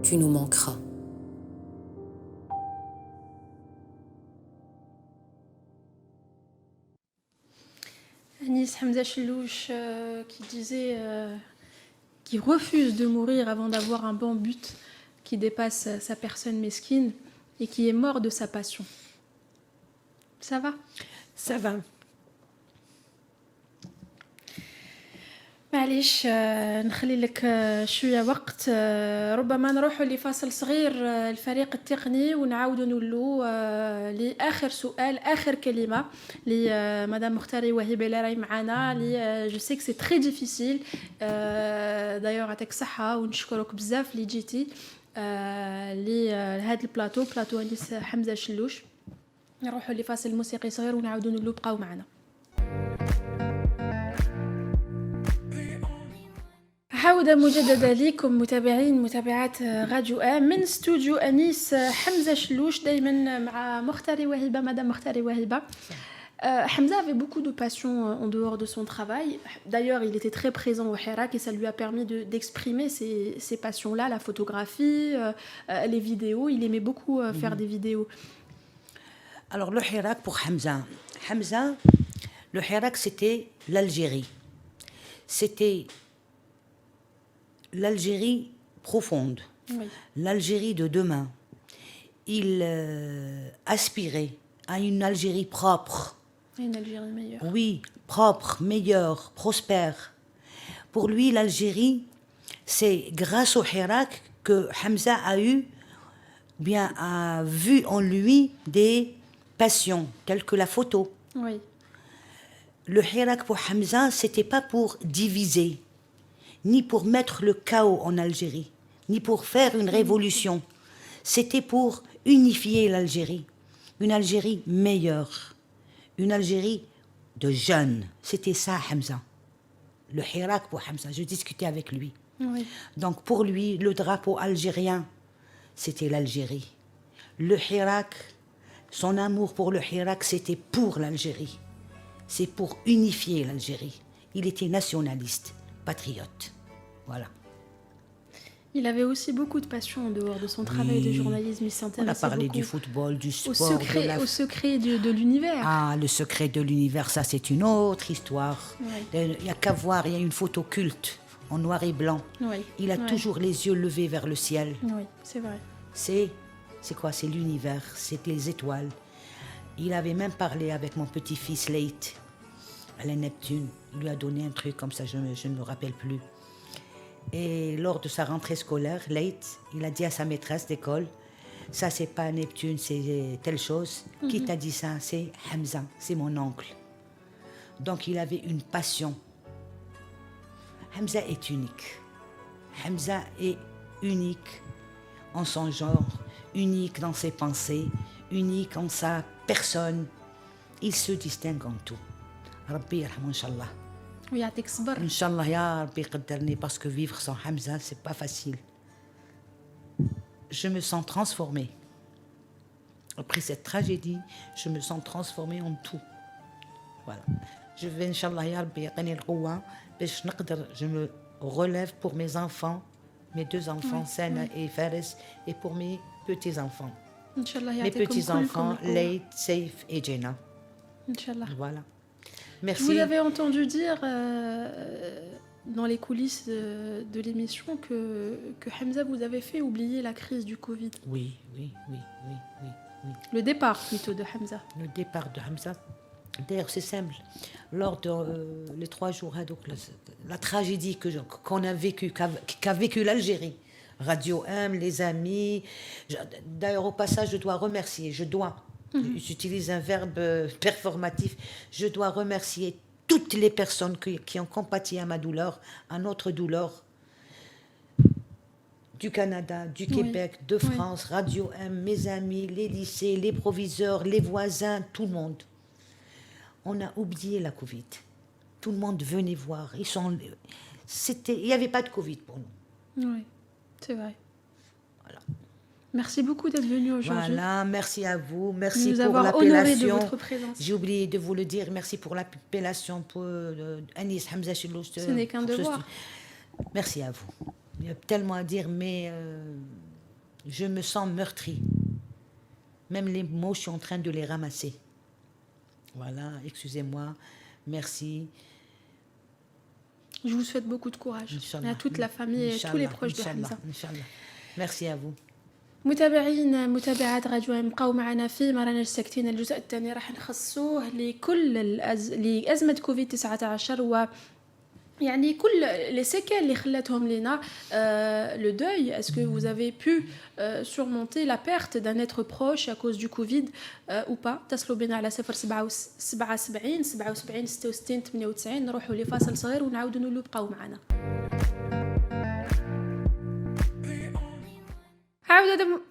tu nous manqueras. Anis Hamza Chellouch qui disait qui refuse de mourir avant d'avoir un bon but qui dépasse sa personne mesquine et qui est mort de sa passion. Ça va? Ça va. معليش نخلي لك شويه وقت ربما نروحوا لفاصل صغير الفريق التقني ونعاودوا نولوا لاخر سؤال اخر كلمه لمدام مختاري وهبه اللي راهي معنا لي جو سي كو سي تري ديفيسيل دايوغ يعطيك الصحه ونشكرك بزاف اللي جيتي لهذا البلاطو انيس حمزه شلوش. نروحوا لفاصل موسيقي صغير ونعاودوا نولوا بقاو معنا. عودة مجددة لكم متابعين متابعات راديو من استوديو أنيس حمزة شلوش دايما مع مختاري وهبة مدام مختاري وهبة. Hamza avait beaucoup de passion en dehors de son travail. D'ailleurs, il était très présent au Hirak et ça lui a permis d'exprimer ses passions-là, la photographie, les vidéos. Il aimait beaucoup faire des vidéos. Alors, le Hirak pour Hamza. Hamza, le Hirak, c'était l'Algérie. C'était l'Algérie profonde, oui. L'Algérie de demain. Il aspirait à une Algérie propre. Une Algérie meilleure. Oui, propre, meilleure, prospère. Pour lui, l'Algérie, c'est grâce au Hirak que Hamza a vu en lui des passions, telles que la photo. Oui. Le Hirak pour Hamza, c'était pas pour diviser, ni pour mettre le chaos en Algérie, ni pour faire une révolution. C'était pour unifier l'Algérie. Une Algérie meilleure. Une Algérie de jeunes. C'était ça, Hamza. Le Hirak pour Hamza. Je discutais avec lui. Oui. Donc pour lui, le drapeau algérien, c'était l'Algérie. Le Hirak, son amour pour le Hirak, c'était pour l'Algérie. C'est pour unifier l'Algérie. Il était nationaliste, patriote. Voilà. Il avait aussi beaucoup de passion en dehors de son travail de journalisme. Il s'intéressait On a parlé beaucoup du football, du sport. au secret de l'univers. Ah, le secret de l'univers, ça c'est une autre histoire. Ouais. Il n'y a qu'à voir, il y a une photo culte en noir et blanc. Oui. Il a toujours les yeux levés vers le ciel. Oui, c'est vrai. C'est quoi? C'est l'univers, c'est les étoiles. Il avait même parlé avec mon petit-fils Leït à la Neptune. Il lui a donné un truc comme ça, je ne me rappelle plus. Et lors de sa rentrée scolaire, Leït, il a dit à sa maîtresse d'école, ça c'est pas Neptune, c'est telle chose. Qui t'a dit ça? C'est Hamza, c'est mon oncle. Donc il avait une passion. Hamza est unique. Hamza est unique en son genre, unique dans ses pensées, unique en sa personne. Il se distingue en tout. Rabbi yarhamou, Inch'Allah. ويعطيك الصبر. Inch'Allah, ya Rabbi qaddarni, parce que vivre sans Hamza, c'est pas facile. Je me sens transformée. Après cette tragédie, je me sens transformée en tout. Voilà. Je vais, Inch'Allah, ya Rabbi yaqani al-quwa, باش نقدر, je me relève pour mes enfants, mes deux enfants, Sana et Fares, et pour mes petits-enfants. Inch'Allah Mes يعطيكم petits-enfants, كلكم القوة. Leït, Saif et Jenna. Inch'Allah. Voilà. Merci. Vous avez entendu dire dans les coulisses de l'émission que Hamza vous avait fait oublier la crise du Covid. Oui. Le départ plutôt de Hamza. Le départ de Hamza. D'ailleurs, c'est simple. Lors de les 3 jours, donc, la tragédie qu'on a vécue, qu'a vécu l'Algérie, Radio M, les amis. D'ailleurs, au passage, je dois remercier, j'utilise un verbe performatif, je dois remercier toutes les personnes qui ont compati à ma douleur, à notre douleur, du Canada, du Québec, de France, Radio M, mes amis, les lycées, les proviseurs, les voisins, tout le monde. On a oublié la Covid. Tout le monde venait voir. Il n'y avait pas de Covid pour nous. Oui, c'est vrai. Voilà. Merci beaucoup d'être venu aujourd'hui. Voilà, merci à vous. Merci nous pour avoir honoré de l'appellation. votre présence. J'ai oublié de vous le dire. Merci pour l'appellation pour Anis Hamza Chillouch. Ce n'est qu'un devoir. Merci à vous. Il y a tellement à dire, mais je me sens meurtrie. Même les mots, je suis en train de les ramasser. Voilà, excusez-moi. Merci. Je vous souhaite beaucoup de courage. Inch'Allah. À toute la famille et tous les proches de Hamza. Inch'Allah. Merci à vous. متابعين متابعات راديو بقاو معنا في ما راناش ساكتين. الجزء الثاني راح نخصوه لكل لأزمة كوفيد 19 و يعني كل les séquelles اللي خلاتهم لنا le deuil. Est-ce que vous avez pu surmonter la perte d'un être proche à cause du Covid ou pas؟ اتصلوا بنا على 077 77 66 98. نروحوا لفاصل صغير ونعاودوا نقولوا بقاو معنا.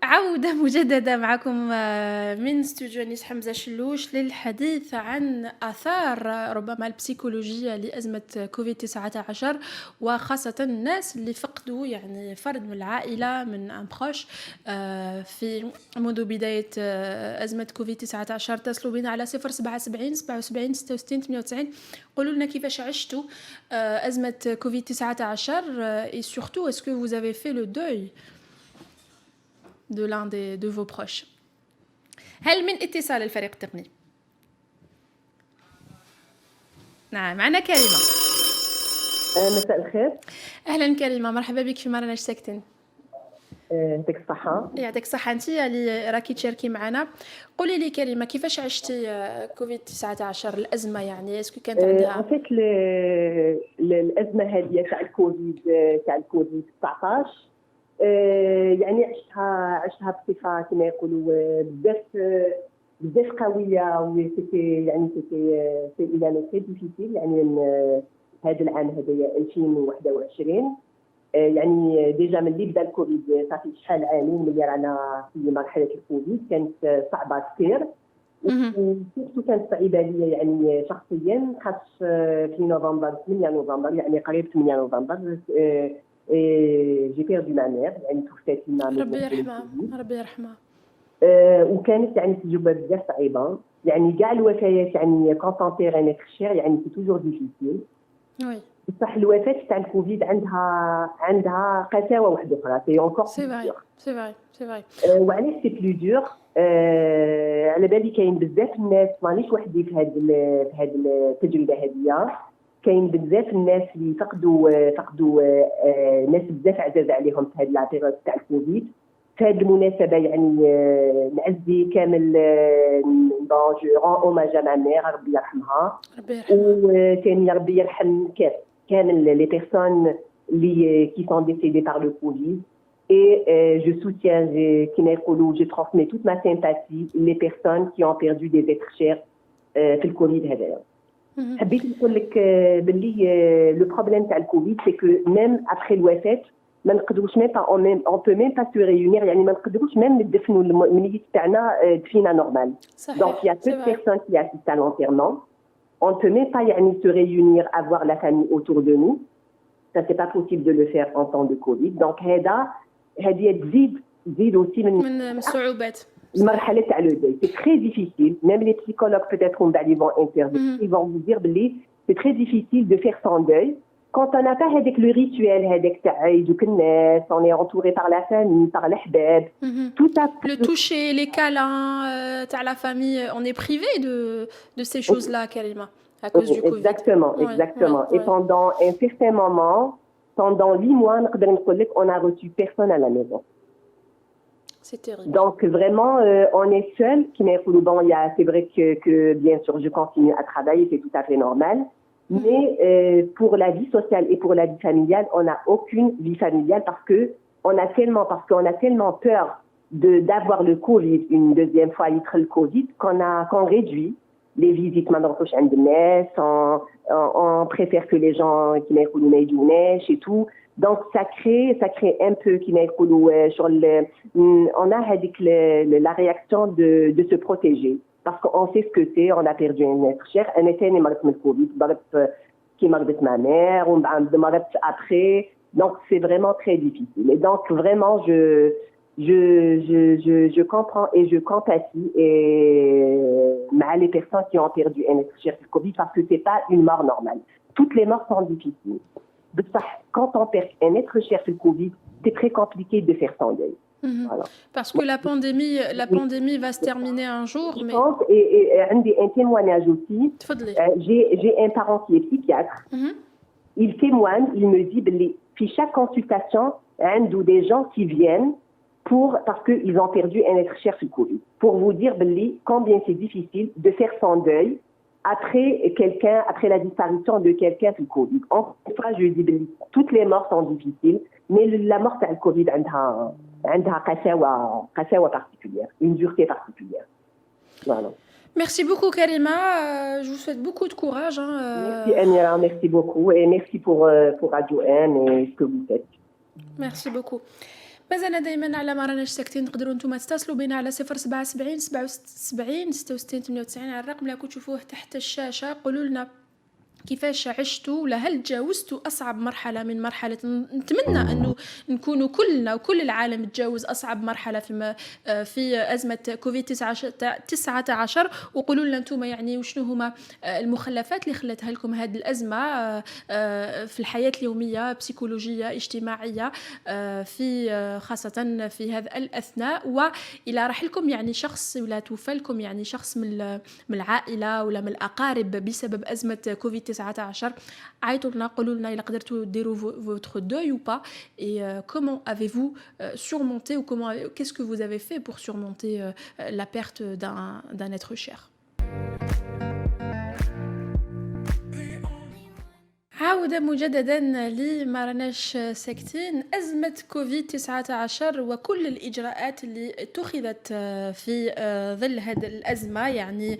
عودة مجددة معكم من استوديو أنيس حمزة شلوش للحديث عن آثار ربما البسيكولوجية لأزمة كوفيد 19 وخاصة الناس اللي فقدوا يعني فرد من العائلة من أمبروش في منذ بداية أزمة كوفيد 19. اتصلوا بنا على 077 77 66 98. قولوا لنا كيفاش عشتوا أزمة كوفيد 19 et surtout est-ce que vous avez fait le deuil de l'un de vos proches. هل من اتصال الفريق التقني؟ نعم معنا كريمة. مساء الخير. أهلا كريمة، مرحبا بك في مرناش ساكتين. يعطيك الصحة. يعطيك الصحة. أنت اللي راكي تشاركي معنا. قولي لي كريمة كيفاش عشتي كوفيد 19 الأزمة يعني اسكو كانت عندها؟ عفيت الأزمة هذه تاع الكوفيد 19 يعني عشتها بصفه كما يقولوا بزاف قويه وسيتي يعني سي الى تري ديفيسيل يعني هذا العام هذايا 2021 يعني ديجا ملي بدا الكوفيد صافي شحال عامين ملي رانا في مرحله الكوفيد كانت صعبه كثير وسورتو كانت صعيبه ليا يعني شخصيا خاص في نوفمبر 8 نوفمبر يعني قريب 8 نوفمبر جي بيردو ما مير يعني توفات لنا ربي يرحمها ربي يرحمها. وكانت يعني تجربه بزاف صعيبه يعني كاع الوفيات يعني كونسونتير ان اتر يعني سي توجور ديفيسيل. وي بصح الوفاه تاع الكوفيد عندها قساوه واحده اخرى سي اونكور سي فري سي فري سي فري. وعلاش سي بلو دور على بالي كاين بزاف الناس مانيش وحدي في هذه التجربه هذه كاين بزاف الناس اللي فقدوا ناس بزاف عزاز عليهم في هذه البيريود تاع الكوفيد. في هذه المناسبه يعني نعزي كامل جو رون اوماج ما مير ربي يرحمها وثاني ربي يرحم كامل لي بيرسون اللي كي سون ديسيدي بار لو كوفيد. Et je soutiens, je transmets toute ma sympathie les personnes qui ont perdu des êtres chers في الكوفيد هذايا. حبيت نقول لك باللي لو بروبليم تاع الكوفيد سي كو ميم ابخي الوفاه ما نقدروش ميم با اون بو ميم با سو ريونير يعني ما نقدروش ميم ندفنوا الميت تاعنا دفينه نورمال. دونك il y a peu de personnes qui assistent à l'enterrement. On ne peut même pas يعني se réunir avoir la famille autour de nous. Ça c'est pas possible de le faire en temps de Covid. Donc هذه تزيد aussi من الصعوبات المرحله تاع لو دي سي تري ديفيسيل ميم لي بسيكولوج peut-être من بعد يفون انترفير ils vont vous dire بلي سي تري ديفيسيل de faire son deuil quand on n'a pas هذاك لو ريتويل هذاك تاع يجوك الناس on est entouré par la famille par الاحباب tout ça le toucher les câlins تاع la famille on est privé de ces choses là Karima à cause du Covid. Exactement. Et pendant un certain moment pendant 8 mois, on a reçu personne à la maison. C'est terrible. Donc vraiment, on est seul. Bon, c'est vrai que bien sûr, je continue à travailler, c'est tout à fait normal. Mais pour la vie sociale et pour la vie familiale, on n'a aucune vie familiale parce qu'on a tellement peur d'avoir le Covid une deuxième fois, le Covid, qu'on réduit les visites on préfère que les gens qui n'aient et tout. Donc ça crée un peu sur on a la réaction de se protéger parce qu'on sait ce que c'est, on a perdu un être cher, un été le Covid, qui m'a dit ma mère, on m'a après, donc c'est vraiment très difficile. Et donc vraiment je comprends et je compatis les personnes qui ont perdu un être cher sur le Covid parce que c'est pas une mort normale. Toutes les morts sont difficiles. Quand on perd un être cher sur le Covid, c'est très compliqué de faire son deuil. Voilà. Parce que la pandémie va se terminer un jour. Je pense, et un témoignage aussi. J'ai un parent qui est psychiatre. Il témoigne, il me dit que chaque consultation, il y a des gens qui viennent parce qu'ils ont perdu un être cher sur le Covid. Pour vous dire combien c'est difficile de faire son deuil après la disparition de quelqu'un sur le Covid. Encore une fois, je dis toutes les morts sont difficiles, mais la mort sur le Covid a قساوة particulière, une dureté particulière. Voilà. Merci beaucoup Karima, je vous souhaite beaucoup de courage. Merci Amira, merci beaucoup et merci pour Radio M et ce que vous faites. Merci beaucoup. مازلنا دائما على ما راناش ساكتين تقدروا نتوما تتصلوا بينا على 077 77 96 98 على الرقم اللي تشوفوه تحت الشاشه. قولوا لنا كيفاش عشتوا ولا هل تجاوزتوا أصعب مرحلة من مرحلة. نتمنى أنه نكونوا كلنا وكل العالم تجاوز أصعب مرحلة في أزمة كوفيد 19. وقولوا لنا أنتم يعني وشنو هما المخلفات اللي خلتها لكم هذه الأزمة في الحياة اليومية بسيكولوجية اجتماعية في خاصة في هذا الأثناء. وإلى راح لكم يعني شخص ولا توفى لكم يعني شخص من العائلة ولا من الأقارب بسبب أزمة كوفيد 19 عيطوا لنا قولوا لنا إلا قدرتوا ديروا votre deuil ou pas et comment avez-vous surmonté ou qu'est-ce que vous avez fait pour surmonter la perte d'un être cher. عودة مجددا لما راناش ساكتين أزمة كوفيد 19 وكل الإجراءات اللي اتخذت في ظل هذه الأزمة، يعني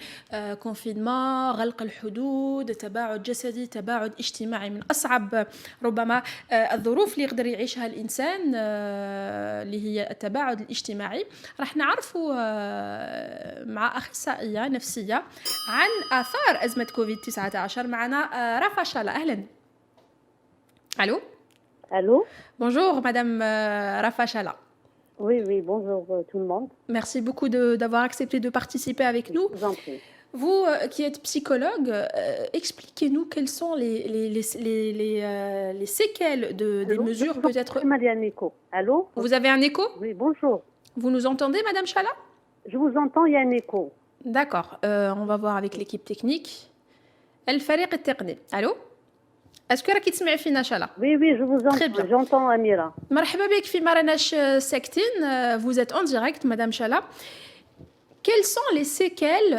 كونفينمون، غلق الحدود، تباعد جسدي، تباعد اجتماعي، من أصعب ربما الظروف اللي يقدر يعيشها الإنسان اللي هي التباعد الاجتماعي. راح نعرفوا مع أخصائية نفسية عن آثار أزمة كوفيد 19. معنا رافا شالا. أهلا. Allô? Allô? Bonjour, Madame Rafa Chala. Oui, oui, bonjour tout le monde. Merci beaucoup d'avoir accepté de participer avec nous. Je vous en prie. Vous qui êtes psychologue, expliquez-nous quelles sont les séquelles des mesures peut-être. Il y a un écho. Allô? Vous avez un écho? Oui, bonjour. Vous nous entendez, Madame Chala? Je vous entends, il y a un écho. D'accord, on va voir avec l'équipe technique. الفريق التقني. Allô? Est-ce que راكي تسمعي فينا شالا؟ Oui, oui, je vous entends. J'entends Amira. مرحبا بك في ما راناش ساكتين. Vous êtes en direct, Madame Chala. Quelles sont les séquelles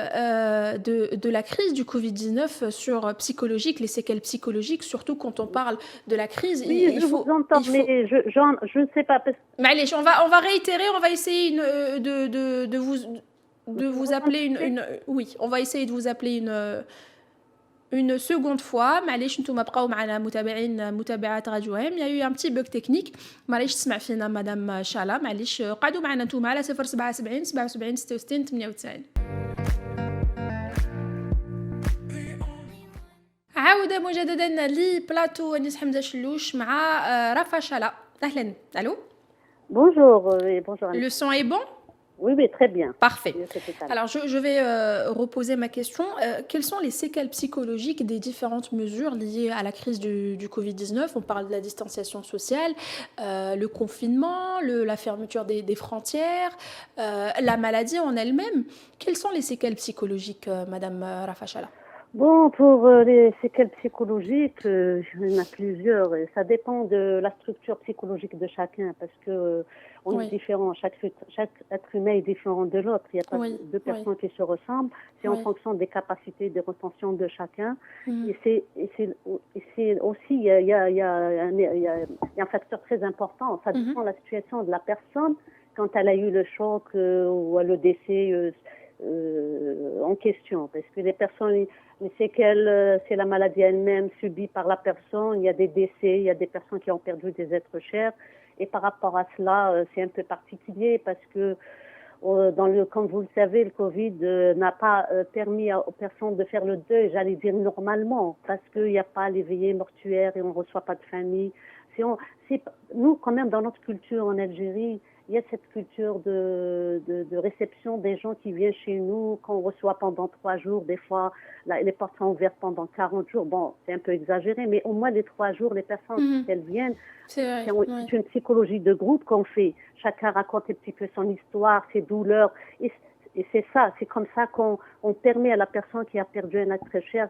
de la crise du Covid-19 psychologique, les séquelles psychologiques, surtout quand on parle de la crise? Oui, je vous entends, mais je ne sais pas. Allez, on va réitérer, on va essayer de vous appeler oui, on va essayer de vous appeler une seconde fois. معليش نتوما بقاو معنا متابعات راديو ام. يا يو ان بتي بوك تكنيك، معليش تسمع فينا مدام شالا. معليش قعدوا معنا نتوما على 077 77 66 98. عودة مجددا لبلاتو ونيس حمزة شلوش مع رافا شالا. أهلا. ألو. Bonjour, bonjour. Le son est bon? Oui, oui, très bien. Parfait. Alors, je vais reposer ma question. Quelles sont les séquelles psychologiques des différentes mesures liées à la crise du Covid-19? On parle de la distanciation sociale, le confinement, la fermeture des frontières, la maladie en elle-même. Quelles sont les séquelles psychologiques, Madame Rafa Chala? Bon, pour les séquelles psychologiques, il y en a plusieurs. Et ça dépend de la structure psychologique de chacun, parce que on est différent. Chaque être humain est différent de l'autre. Il n'y a pas deux personnes qui se ressemblent. C'est en fonction des capacités de retention de chacun. Et c'est aussi, il y a un facteur très important. Ça dépend de la situation de la personne quand elle a eu le choc ou le décès en question. Parce que les personnes, les séquelles, c'est la maladie elle-même subie par la personne. Il y a des décès, il y a des personnes qui ont perdu des êtres chers. Et par rapport à cela, c'est un peu particulier parce que, comme vous le savez, le Covid n'a pas permis aux personnes de faire le deuil, j'allais dire normalement, parce qu'il n'y a pas les veillées mortuaires et on ne reçoit pas de famille. Nous, quand même, dans notre culture en Algérie, il y a cette culture de réception des gens qui viennent chez nous, qu'on reçoit pendant 3 jours. Des fois, les portes sont ouvertes pendant 40 jours. Bon, c'est un peu exagéré, mais au moins les 3 jours, les personnes, elles viennent. C'est une psychologie de groupe qu'on fait. Chacun raconte un petit peu son histoire, ses douleurs. Et c'est ça, c'est comme ça qu'on permet à la personne qui a perdu un être cher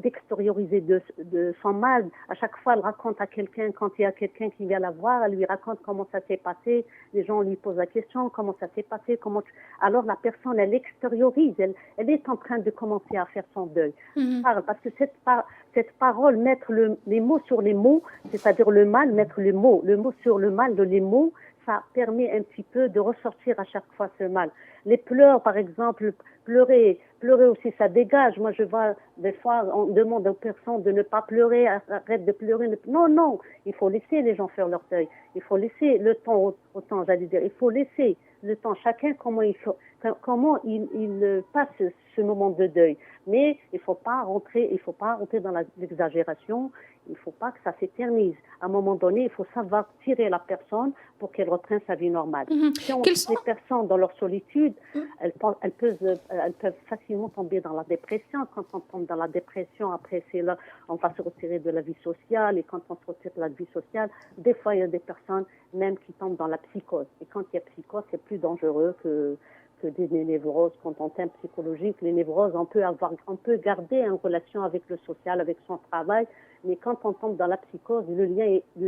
d'extérioriser de son mal. À chaque fois, elle raconte à quelqu'un, quand il y a quelqu'un qui vient la voir, elle lui raconte comment ça s'est passé. Les gens lui posent la question, comment ça s'est passé, alors la personne, elle extériorise, elle est en train de commencer à faire son deuil. Parce que cette parole, mettre les mots sur les mots, c'est-à-dire le mal, mettre le mot sur le mal, les mots, ça permet un petit peu de ressortir à chaque fois ce mal. Les pleurs, par exemple, pleurer aussi, ça dégage. Moi, je vois, des fois, on demande aux personnes de ne pas pleurer, arrête de pleurer. Non, il faut laisser les gens faire leur deuil. Il faut laisser le temps au temps, j'allais dire. Il faut laisser le temps, chacun, comment il passe ce moment de deuil. Mais il ne faut pas rentrer dans l'exagération. Il ne faut pas que ça s'éternise. À un moment donné, il faut savoir tirer la personne pour qu'elle reprenne sa vie normale. Si on laisse les personnes dans leur solitude, elles peuvent facilement tomber dans la dépression. Quand on tombe dans la dépression, après, c'est là, on va se retirer de la vie sociale. Et quand on se retire de la vie sociale, des fois, il y a des personnes même qui tombent dans la psychose. Et quand il y a psychose, c'est plus dangereux que des névroses. Quand on est psychologique, les névroses, on peut garder une relation avec le social, avec son travail, mais quand on tombe dans la psychose, le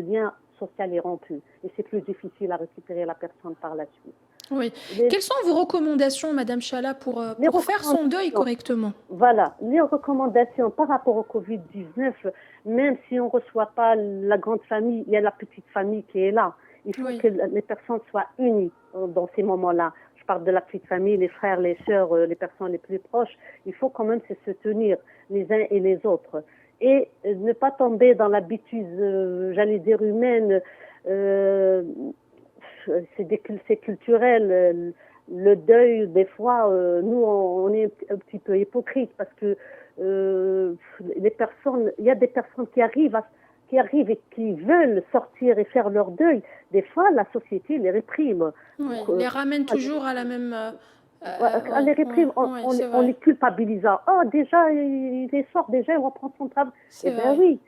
lien social est rompu et c'est plus difficile à récupérer la personne par la suite. Oui. Quelles sont vos recommandations, Madame Chala, pour faire son deuil correctement? Voilà, les recommandations par rapport au Covid-19, même si on ne reçoit pas la grande famille, il y a la petite famille qui est là. Il faut que les personnes soient unies dans ces moments-là. Je parle de la petite famille, les frères, les sœurs, les personnes les plus proches. Il faut quand même se tenir les uns et les autres. Et ne pas tomber dans l'habitude, j'allais dire, humaine. C'est culturel. Le deuil, des fois, nous, on est un petit peu hypocrite parce que les personnes, il y a des personnes qui arrivent et qui veulent sortir et faire leur deuil. Des fois, la société les réprime. Oui, les ramène toujours à la même... on les réprime, on les culpabilise. Oh, déjà, il est sort, déjà, il reprend son travail. Eh bien oui,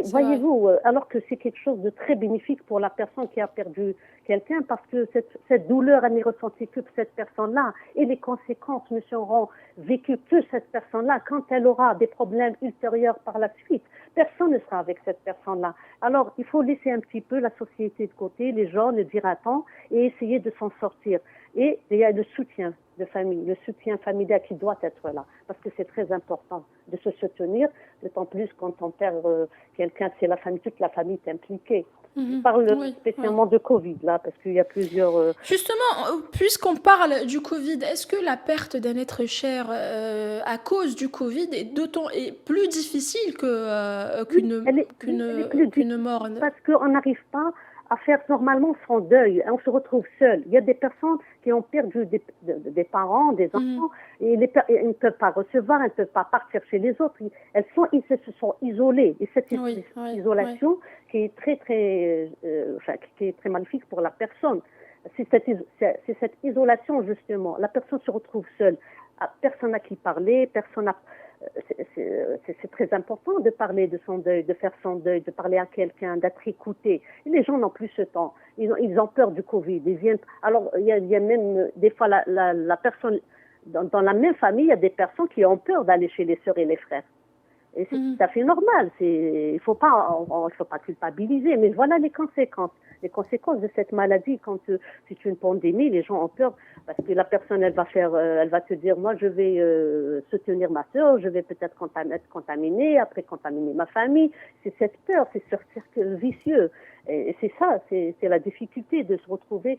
voyez-vous, alors que c'est quelque chose de très bénéfique pour la personne qui a perdu quelqu'un, parce que cette douleur, elle n'est ressentie que pour cette personne-là, et les conséquences ne seront vécues que cette personne-là. Quand elle aura des problèmes ultérieurs par la suite, personne ne sera avec cette personne-là. Alors, il faut laisser un petit peu la société de côté, les gens, le dire à temps, et essayer de s'en sortir. Et il y a le soutien de famille, le soutien familial qui doit être là, parce que c'est très important de se soutenir, d'autant plus quand on perd quelqu'un, c'est la famille, toute la famille est impliquée. Je parle spécialement de Covid, là, parce qu'il y a plusieurs... Justement, puisqu'on parle du Covid, est-ce que la perte d'un être cher à cause du Covid est plus difficile qu'une mort? Parce qu'on n'arrive pas à faire normalement son deuil. On se retrouve seul. Il y a des personnes qui ont perdu des parents, des enfants, et ils ne peuvent pas recevoir, ils ne peuvent pas partir chez les autres. Ils se sont isolés. Et cette isolation qui est très maléfique pour la personne. C'est cette isolation, justement. La personne se retrouve seule. Personne à qui parler, c'est très important de parler de son deuil, de faire son deuil, de parler à quelqu'un, d'être écouté. Et les gens n'ont plus ce temps. Ils ont peur du Covid. Alors, il y a même des fois la personne, dans la même famille, il y a des personnes qui ont peur d'aller chez les sœurs et les frères. Et c'est tout à fait normal. Il ne faut pas culpabiliser. Mais voilà les conséquences. Les conséquences de cette maladie, quand c'est une pandémie, les gens ont peur parce que la personne, elle va te dire, moi, je vais soutenir ma sœur, je vais peut-être être contaminée, après contaminer ma famille. C'est cette peur, c'est ce cercle vicieux. Et c'est ça, c'est la difficulté de se retrouver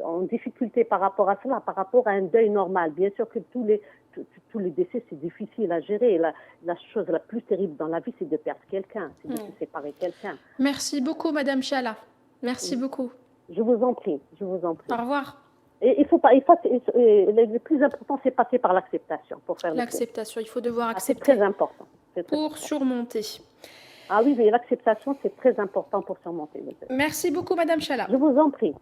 en difficulté par rapport à cela, par rapport à un deuil normal. Bien sûr que tous les décès, c'est difficile à gérer. La chose la plus terrible dans la vie, c'est de perdre quelqu'un, c'est de se séparer de quelqu'un. Merci beaucoup, Madame Chala. Merci beaucoup. Je vous en prie. Au revoir. Et le plus important, c'est passer par l'acceptation pour faire l'acceptation. Il faut devoir accepter. C'est très important. Pour surmonter. Ah oui, mais l'acceptation, c'est très important pour surmonter. Merci beaucoup, Madame Chala. Je vous en prie.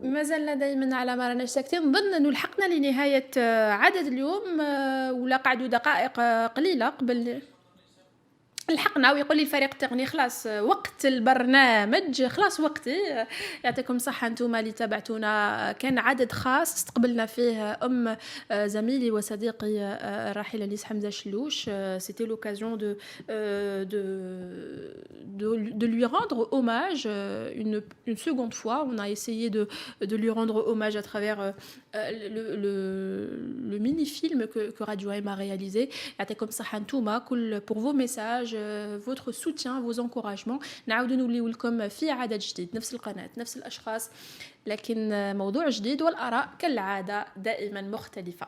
ما زلنا دائما على ما راناش ساكتين. نظن انه لحقنا لنهايه عدد اليوم ولا قعدوا دقائق قليله قبل لحقنا. ويقول لي الفريق التقني خلاص وقت البرنامج، خلاص وقتي. يعطيكم صحة انتم اللي تابعتونا. كان عدد خاص استقبلنا فيه زميلي وصديقي الراحل أنيس حمزة شلوش. C'était l'occasion de lui rendre hommage une seconde fois. On a essayé de lui rendre hommage à travers le mini-film que Radio M a réalisé. يعطيكم صحة انتم pour vos messages, votre soutien, vos encouragements. نعاود نوليو لكم في عدد جديد، نفس القناة، نفس الأشخاص، لكن موضوع جديد والآراء كالعادة دائما مختلفة.